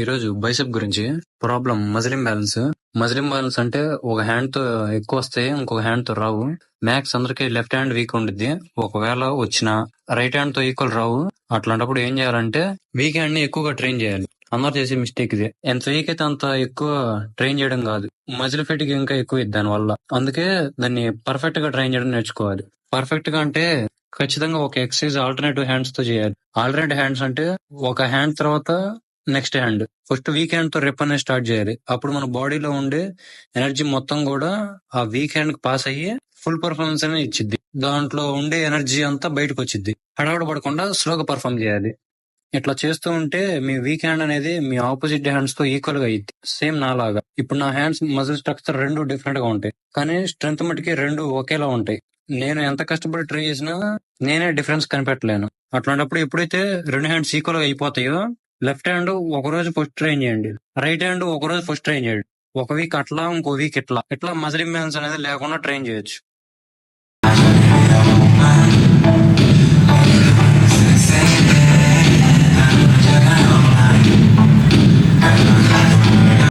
ఈరోజు బైసెప్ గురించి problem muscle imbalance. Muscle imbalance అంటే ఒక హ్యాండ్ తో ఎక్కువ వస్తాయి, ఇంకొక హ్యాండ్ తో రావు. మ్యాక్స్ అందరికి లెఫ్ట్ హ్యాండ్ వీక్ ఉండిద్ది. ఒకవేళ వచ్చినా రైట్ హ్యాండ్ తో ఈక్వల్ రావు. అట్లాంటప్పుడు ఏం చేయాలంటే వీక్ హ్యాండ్ ని ఎక్కువగా ట్రైన్ చేయాలి. అందరు చేసే మిస్టేక్ ఇది. ఎంత వీక్ అయితే అంత ఎక్కువ ట్రైన్ చేయడం కాదు, మజిల్ ఫెటిగ్ ఇంకా ఎక్కువ దాని వల్ల. అందుకే దాన్ని పర్ఫెక్ట్ గా ట్రైన్ చేయడం నేర్చుకోవాలి. పర్ఫెక్ట్ గా అంటే ఖచ్చితంగా ఒక ఎక్సర్సైజ్ ఆల్టర్నేటివ్ హ్యాండ్స్ తో చేయాలి. ఆల్టర్నేటివ్ హ్యాండ్స్ అంటే ఒక హ్యాండ్ తర్వాత next hand. First week hand తో రిప్ అనేది స్టార్ట్ చేయాలి. అప్పుడు మన బాడీలో ఉండే ఎనర్జీ మొత్తం కూడా ఆ వీక్ హ్యాండ్ కి పాస్ అయ్యి ఫుల్ పర్ఫార్మెన్స్ అనేది ఇచ్చిద్ది. దాంట్లో ఉండే ఎనర్జీ అంతా బయటకు వచ్చిద్ది. హడావుడి పడకుండా స్లోగా పర్ఫార్మ్ చేయాలి. ఇట్లా చేస్తూ ఉంటే మీ వీక్ హ్యాండ్ అనేది మీ ఆపోజిట్ హ్యాండ్స్ తో ఈక్వల్ గా అయ్యింది. సేమ్ నాలాగా. ఇప్పుడు నా హ్యాండ్స్ మజిల్ స్ట్రక్చర్ రెండు డిఫరెంట్ గా ఉంటాయి, కానీ స్ట్రెంత్ మటుకి రెండు ఒకేలా ఉంటాయి. నేను ఎంత కష్టపడి ట్రై చేసినా నేనే డిఫరెన్స్ కనిపెట్టలేను. అట్లాంటప్పుడు ఎప్పుడైతే రెండు హ్యాండ్స్ ఈక్వల్ గా అయిపోతాయో, లెఫ్ట్ హ్యాండ్ ఒక రోజు ఫస్ట్ ట్రైన్ చేయండి, రైట్ హ్యాండ్ ఒక రోజు ఫస్ట్ ట్రైన్ చేయండి. ఒక వీక్ అట్లా, ఇంకో వీక్ ఇట్లా ఇట్లా మజిల్ ఇంబ్యాలెన్స్ అనేది లేకుండా ట్రైన్ చేయొచ్చు.